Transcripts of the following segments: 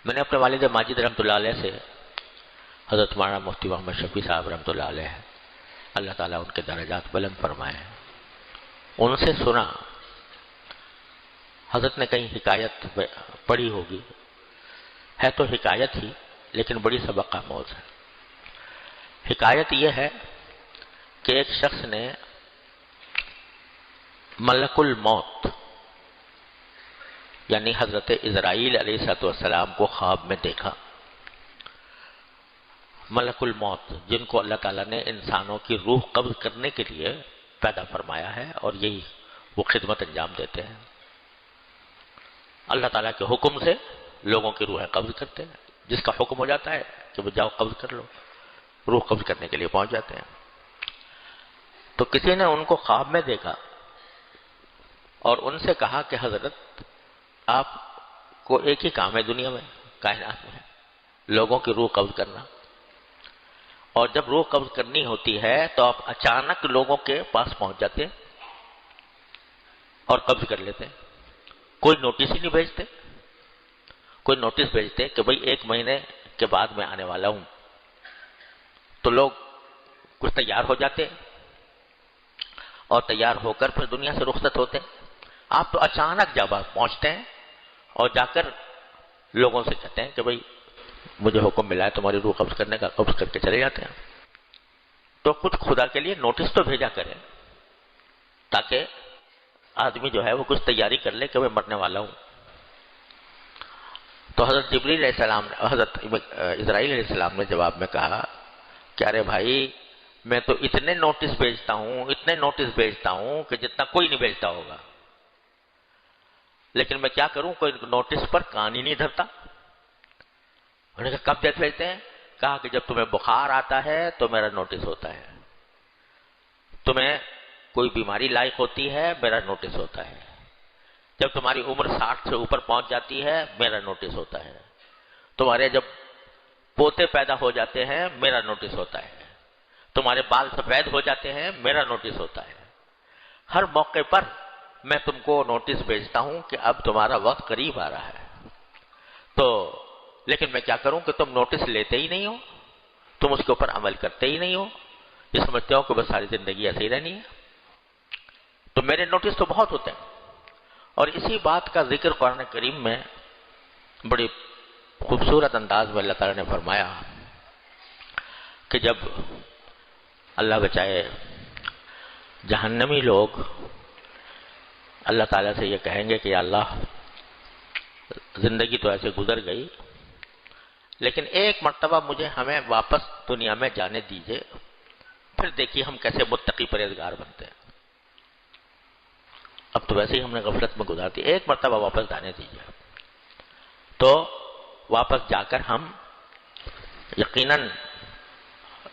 میں نے اپنے والد ماجد رحمۃ اللہ علیہ سے حضرت مولانا مفتی محمد شفیع صاحب رحمۃ اللہ علیہ، اللہ تعالیٰ ان کے درجات بلند فرمائے، ان سے سنا، حضرت نے کہیں حکایت پڑھی ہوگی، ہے تو حکایت ہی لیکن بڑی سبق آموز ہے۔ حکایت یہ ہے کہ ایک شخص نے ملک الموت یعنی حضرت اسرائیل علیہ السلام کو خواب میں دیکھا۔ ملک الموت جن کو اللہ تعالیٰ نے انسانوں کی روح قبض کرنے کے لیے پیدا فرمایا ہے، اور یہی وہ خدمت انجام دیتے ہیں، اللہ تعالیٰ کے حکم سے لوگوں کی روحیں قبض کرتے ہیں، جس کا حکم ہو جاتا ہے کہ وہ جاؤ قبض کر لو، روح قبض کرنے کے لیے پہنچ جاتے ہیں۔ تو کسی نے ان کو خواب میں دیکھا اور ان سے کہا کہ حضرت آپ کو ایک ہی کام ہے دنیا میں، کائنات میں، لوگوں کی روح قبض کرنا، اور جب روح قبض کرنی ہوتی ہے تو آپ اچانک لوگوں کے پاس پہنچ جاتے ہیں اور قبض کر لیتے ہیں، کوئی نوٹس ہی نہیں بھیجتے، کوئی نوٹس بھیجتے کہ بھئی 1 مہینے کے بعد میں آنے والا ہوں، تو لوگ کچھ تیار ہو جاتے ہیں اور تیار ہو کر پھر دنیا سے رخصت ہوتے ہیں۔ آپ تو اچانک جب آپ پہنچتے ہیں اور جا کر لوگوں سے کہتے ہیں کہ بھئی مجھے حکم ملا ہے تمہاری روح قبض کرنے کا، قبض کر کے چلے جاتے ہیں۔ تو کچھ خدا کے لیے نوٹس تو بھیجا کریں تاکہ آدمی جو ہے وہ کچھ تیاری کر لے کہ میں مرنے والا ہوں۔ تو حضرت جبریل علیہ السلام، حضرت اسرائیل علیہ السلام نے جواب میں کہا کہ ارے بھائی میں تو اتنے نوٹس بھیجتا ہوں، اتنے نوٹس بھیجتا ہوں کہ جتنا کوئی نہیں بھیجتا ہوگا، لیکن میں کیا کروں، کوئی نوٹس پر کان ہی نہیں دھرتا۔ انہوں نے کہا کب بھیجتے ہیں؟ کہا کہ جب تمہیں بخار آتا ہے تو میرا نوٹس ہوتا ہے، تمہیں کوئی بیماری لاحق ہوتی ہے میرا نوٹس ہوتا ہے، جب تمہاری عمر 60 سے اوپر پہنچ جاتی ہے میرا نوٹس ہوتا ہے، تمہارے جب پوتے پیدا ہو جاتے ہیں میرا نوٹس ہوتا ہے، تمہارے بال سفید ہو جاتے ہیں میرا نوٹس ہوتا ہے۔ ہر موقع پر میں تم کو نوٹس بھیجتا ہوں کہ اب تمہارا وقت قریب آ رہا ہے، تو لیکن میں کیا کروں کہ تم نوٹس لیتے ہی نہیں ہو، تم اس کے اوپر عمل کرتے ہی نہیں ہو، یہ سمجھتے ہو کہ بس ساری زندگی ایسے ہی رہنی ہے۔ تو میرے نوٹس تو بہت ہوتے ہیں، اور اسی بات کا ذکر قرآن کریم میں بڑی خوبصورت انداز میں اللہ تعالیٰ نے فرمایا کہ جب اللہ بچائے جہنمی لوگ اللہ تعالیٰ سے یہ کہیں گے کہ یا اللہ زندگی تو ایسے گزر گئی، لیکن ایک مرتبہ مجھے ہمیں واپس دنیا میں جانے دیجئے، پھر دیکھیے ہم کیسے متقی پرہیزگار بنتے ہیں، اب تو ویسے ہی ہم نے غفلت میں گزار دی، ایک مرتبہ واپس جانے دیجئے۔ تو واپس جا کر ہم یقیناً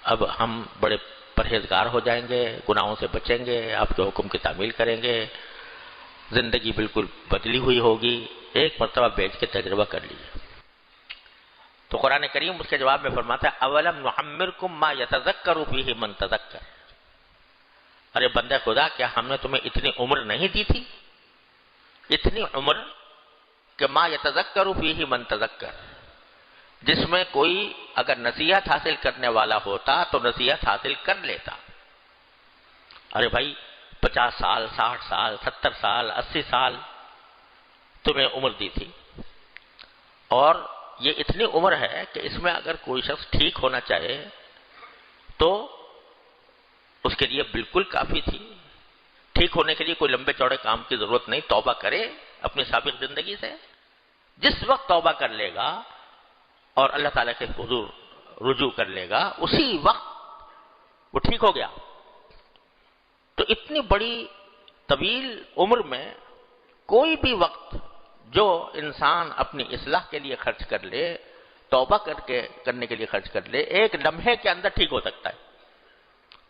اب ہم بڑے پرہیزگار ہو جائیں گے، گناہوں سے بچیں گے، آپ کے حکم کی تعمیل کریں گے، زندگی بالکل بدلی ہوئی ہوگی، ایک مرتبہ بیٹھ کے تجربہ کر لیجیے۔ تو قرآن کریم اس کے جواب میں فرماتا ہے اولم نعمرکم ما یتذکر فیہ من تذکر، ارے بندہ خدا کیا ہم نے تمہیں اتنی عمر نہیں دی تھی، اتنی عمر کہ ما یتذکر فیہ من تذکر، جس میں کوئی اگر نصیحت حاصل کرنے والا ہوتا تو نصیحت حاصل کر لیتا۔ ارے بھائی 50 سال، 60 سال، 70 سال، 80 سال تمہیں عمر دی تھی، اور یہ اتنی عمر ہے کہ اس میں اگر کوئی شخص ٹھیک ہونا چاہے تو اس کے لیے بالکل کافی تھی، ٹھیک ہونے کے لیے کوئی لمبے چوڑے کام کی ضرورت نہیں، توبہ کرے اپنی سابق زندگی سے، جس وقت توبہ کر لے گا اور اللہ تعالیٰ کے حضور رجوع کر لے گا اسی وقت وہ ٹھیک ہو گیا۔ تو اتنی بڑی طویل عمر میں کوئی بھی وقت جو انسان اپنی اصلاح کے لیے خرچ کر لے، توبہ کرنے کے لیے خرچ کر لے، ایک لمحے کے اندر ٹھیک ہو سکتا ہے۔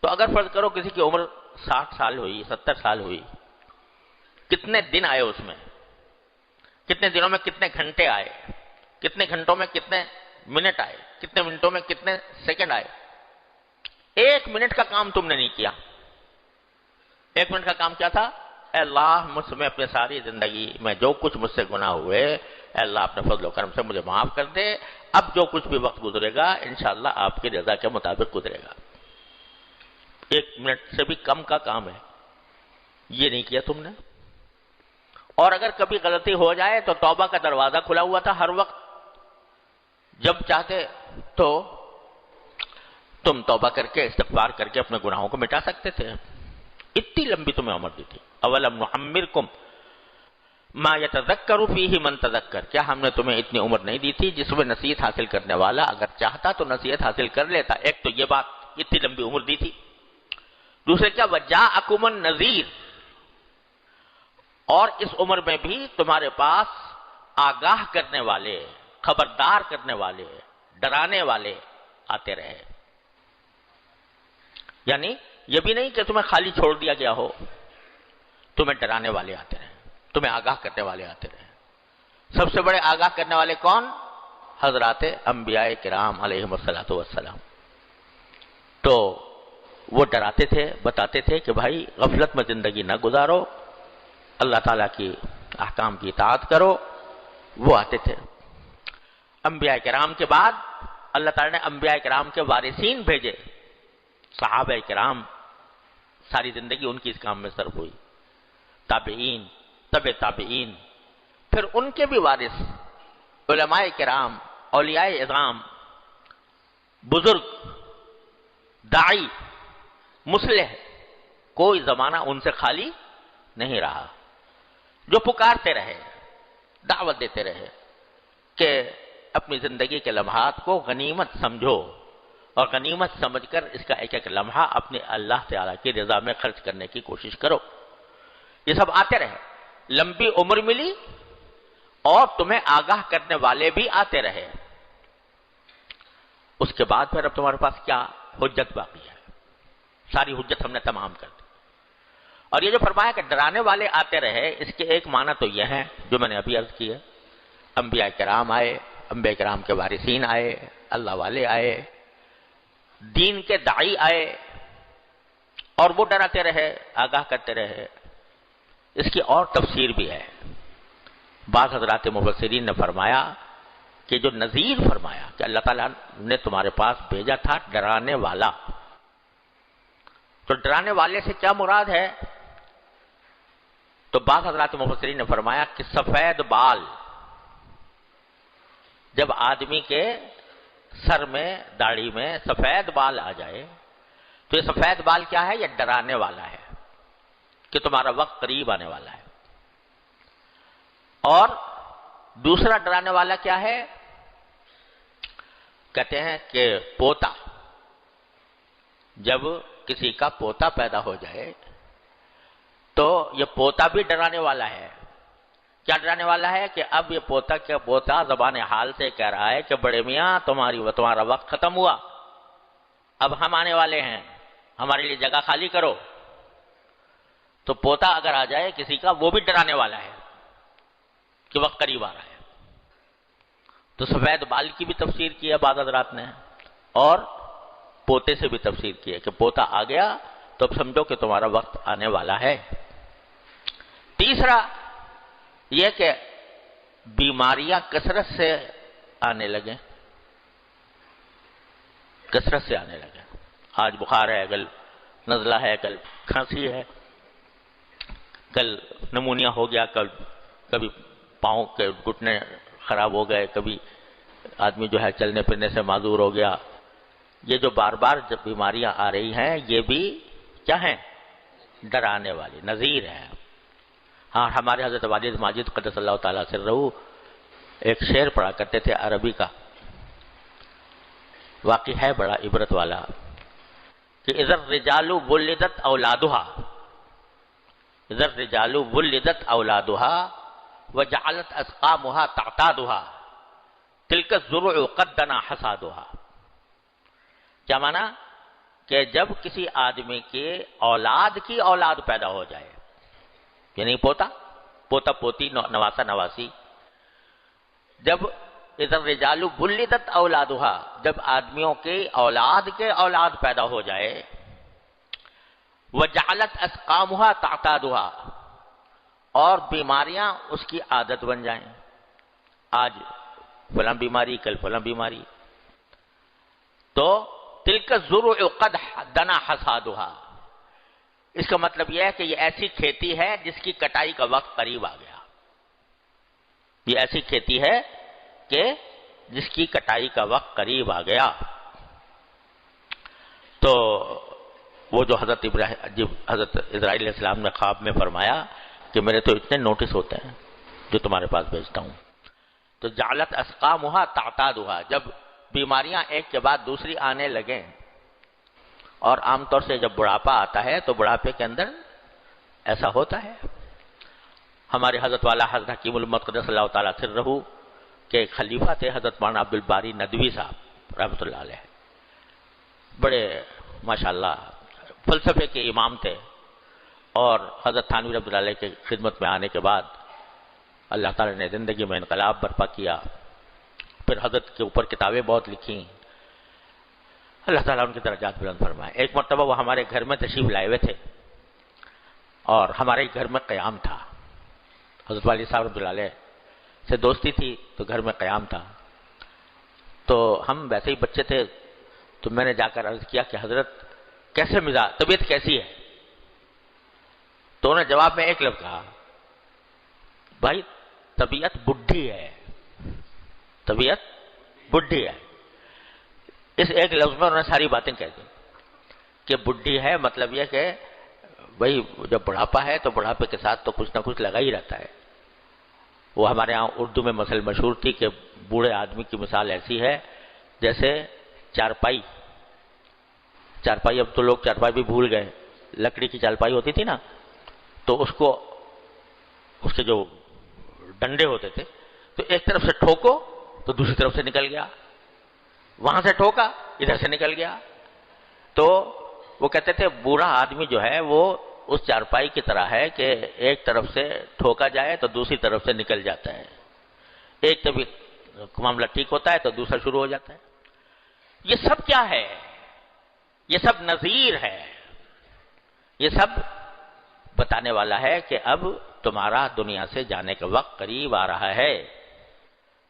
تو اگر فرض کرو کسی کی عمر 60 سال ہوئی، 70 سال ہوئی، کتنے دن آئے اس میں، کتنے دنوں میں کتنے گھنٹے آئے، کتنے گھنٹوں میں کتنے منٹ آئے، کتنے منٹوں میں کتنے سیکنڈ آئے، 1 منٹ کا کام تم نے نہیں کیا۔ 1 منٹ کا کام کیا تھا؟ اے اللہ مجھ میں اپنے ساری زندگی میں جو کچھ مجھ سے گناہ ہوئے اے اللہ اپنے فضل و کرم سے مجھے معاف کر دے، اب جو کچھ بھی وقت گزرے گا انشاءاللہ آپ کی رضا کے مطابق گزرے گا۔ 1 منٹ سے بھی کم کا کام ہے، یہ نہیں کیا تم نے۔ اور اگر کبھی غلطی ہو جائے تو توبہ کا دروازہ کھلا ہوا تھا ہر وقت، جب چاہتے تو تم توبہ کر کے استغفار کر کے اپنے گناہوں کو مٹا سکتے تھے۔ اتنی لمبی تمہیں عمر دی تھی۔ اولم نعمرکم ما یتذکر فیہ من تذکر، کیا ہم نے تمہیں اتنی عمر نہیں دی تھی جس میں نصیحت حاصل کرنے والا اگر چاہتا تو نصیحت حاصل کر لیتا؟ ایک تو یہ بات، اتنی لمبی عمر دی تھی۔ دوسرے کیا، وجاءکم النذیر، اور اس عمر میں بھی تمہارے پاس آگاہ کرنے والے، خبردار کرنے والے، ڈرانے والے آتے رہے۔ یعنی یہ بھی نہیں کہ تمہیں خالی چھوڑ دیا گیا ہو، تمہیں ڈرانے والے آتے رہے، تمہیں آگاہ کرنے والے آتے رہے۔ سب سے بڑے آگاہ کرنے والے کون؟ حضرات انبیاء کرام علیہم الصلوۃ والسلام۔ تو وہ ڈراتے تھے، بتاتے تھے کہ بھائی غفلت میں زندگی نہ گزارو، اللہ تعالیٰ کی احکام کی اطاعت کرو، وہ آتے تھے۔ انبیاء کرام کے بعد اللہ تعالیٰ نے انبیاء کرام کے وارثین بھیجے، صحابہ کرام، ساری زندگی ان کی اس کام میں صرف ہوئی، تابعین، تبع تابعین، پھر ان کے بھی وارث علماء کرام، اولیاء اعظام، بزرگ، داعی، مصلح، کوئی زمانہ ان سے خالی نہیں رہا، جو پکارتے رہے، دعوت دیتے رہے کہ اپنی زندگی کے لمحات کو غنیمت سمجھو اور غنیمت سمجھ کر اس کا ایک ایک لمحہ اپنے اللہ تعالیٰ کی رضا میں خرچ کرنے کی کوشش کرو۔ یہ سب آتے رہے، لمبی عمر ملی اور تمہیں آگاہ کرنے والے بھی آتے رہے۔ اس کے بعد پھر اب تمہارے پاس کیا حجت باقی ہے؟ ساری حجت ہم نے تمام کر دی۔ اور یہ جو فرمایا کہ ڈرانے والے آتے رہے، اس کے ایک معنی تو یہ ہے جو میں نے ابھی عرض کی ہے، انبیاء کرام آئے، انبیاء کرام کے وارثین آئے، اللہ والے آئے، دین کے داعی آئے، اور وہ ڈراتے رہے، آگاہ کرتے رہے۔ اس کی اور تفسیر بھی ہے۔ بعض حضرات مفسرین نے فرمایا کہ جو نذیر فرمایا کہ اللہ تعالیٰ نے تمہارے پاس بھیجا تھا ڈرانے والا، تو ڈرانے والے سے کیا مراد ہے؟ تو بعض حضرات مفسرین نے فرمایا کہ سفید بال، جب آدمی کے سر میں، داڑھی میں سفید بال آ جائے تو یہ سفید بال کیا ہے؟ یہ ڈرانے والا ہے کہ تمہارا وقت قریب آنے والا ہے۔ اور دوسرا ڈرانے والا کیا ہے؟ کہتے ہیں کہ پوتا، جب کسی کا پوتا پیدا ہو جائے تو یہ پوتا بھی ڈرانے والا ہے۔ کیا ڈرانے والا ہے؟ کہ اب یہ پوتا زبان حال سے کہہ رہا ہے کہ بڑے میاں تمہارا وقت ختم ہوا، اب ہم آنے والے ہیں، ہمارے لیے جگہ خالی کرو۔ تو پوتا اگر آ جائے کسی کا، وہ بھی ڈرانے والا ہے کہ وقت قریب آ رہا ہے۔ تو سفید بال کی بھی تفسیر کی ہے بعض حضرات نے، اور پوتے سے بھی تفسیر کی ہے کہ پوتا آ گیا تو اب سمجھو کہ تمہارا وقت آنے والا ہے۔ تیسرا یہ کہ بیماریاں کثرت سے آنے لگیں، کثرت سے آنے لگیں۔ آج بخار ہے، کل نزلہ ہے، کل کھانسی ہے، کل نمونیا ہو گیا، کبھی پاؤں کے گھٹنے خراب ہو گئے، کبھی آدمی جو ہے چلنے پھرنے سے معذور ہو گیا۔ یہ جو بار بار جب بیماریاں آ رہی ہیں، یہ بھی کیا ہیں؟ ڈرانے والی، نذیر ہیں۔ ہاں، ہمارے حضرت والد ماجد قدس اللہ تعالیٰ سرہ ایک شعر پڑھا کرتے تھے عربی کا، واقعی ہے بڑا عبرت والا، کہ اذا الرجال ولدت اولادها، اذا الرجال ولدت اولادها وجعلت اسقامها تعتادها تلك الزرع قد دنا حصادها۔ کیا معنی؟ کہ جب کسی آدمی کے اولاد کی اولاد پیدا ہو جائے، یعنی پوتا پوتی، نواسا نواسی، جب اذا الرجال ولدت اولادها، جب آدمیوں کے اولاد پیدا ہو جائے، وجعلت اسقامها تعتادها، اور بیماریاں اس کی عادت بن جائیں، آج فلاں بیماری، کل فلاں بیماری. تو تلک الزروع قد دنا حصادها، اس کا مطلب یہ ہے کہ یہ ایسی کھیتی ہے جس کی کٹائی کا وقت قریب آ گیا. یہ ایسی کھیتی ہے کہ جس کی کٹائی کا وقت قریب آ گیا. تو وہ جو حضرت اسرائیل علیہ السلام نے خواب میں فرمایا کہ میرے تو اتنے نوٹس ہوتے ہیں جو تمہارے پاس بھیجتا ہوں. تو جعلت اسقامها تعتادها، جب بیماریاں ایک کے بعد دوسری آنے لگیں، اور عام طور سے جب بڑھاپا آتا ہے تو بڑھاپے کے اندر ایسا ہوتا ہے. ہمارے حضرت والا حضرت حکیم الامت قدس اللہ تعالیٰ سرہ کے ایک خلیفہ تھے حضرت مولانا عبد الباری ندوی صاحب رحمۃ اللہ علیہ. بڑے ماشاءاللہ فلسفے کے امام تھے، اور حضرت تھانوی رحمۃ اللہ علیہ کی خدمت میں آنے کے بعد اللہ تعالیٰ نے زندگی میں انقلاب برپا کیا. پھر حضرت کے اوپر کتابیں بہت لکھی، اللہ تعالیٰ ان کے درجات بلند فرمائے. ایک مرتبہ وہ ہمارے گھر میں تشریف لائے ہوئے تھے، اور ہمارے گھر میں قیام تھا. حضرت والی صاحب رحمۃ اللہ علیہ سے دوستی تھی تو گھر میں قیام تھا. تو ہم ویسے ہی بچے تھے، تو میں نے جا کر عرض کیا کہ حضرت کیسے مزاج، طبیعت کیسی ہے؟ تو انہوں نے جواب میں ایک لفظ کہا، بھائی طبیعت بڈھی ہے، طبیعت بڈھی ہے. اس ایک لفظ میں انہوں نے ساری باتیں کہہ دی کہ بڈھی ہے، مطلب یہ کہ بھائی جب بڑھاپا ہے تو بڑھاپے کے ساتھ تو کچھ نہ کچھ لگا ہی رہتا ہے. وہ ہمارے ہاں اردو میں مثل مشہور تھی کہ بوڑھے آدمی کی مثال ایسی ہے جیسے چارپائی. اب تو لوگ چارپائی بھی بھول گئے. لکڑی کی چارپائی ہوتی تھی نا، تو اس کے جو ڈنڈے ہوتے تھے تو ایک طرف سے ٹھوکو تو دوسری طرف سے نکل گیا، وہاں سے ٹھوکا ادھر سے نکل گیا. تو وہ کہتے تھے بوڑھا آدمی جو ہے وہ اس چارپائی کی طرح ہے کہ ایک طرف سے ٹھوکا جائے تو دوسری طرف سے نکل جاتا ہے. ایک طبی معاملہ ٹھیک ہوتا ہے تو دوسرا شروع ہو جاتا ہے. یہ سب کیا ہے؟ یہ سب نذیر ہے. یہ سب بتانے والا ہے کہ اب تمہارا دنیا سے جانے کا وقت قریب آ رہا ہے،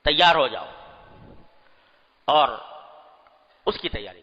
تیار ہو جاؤ اور اس کی تیاری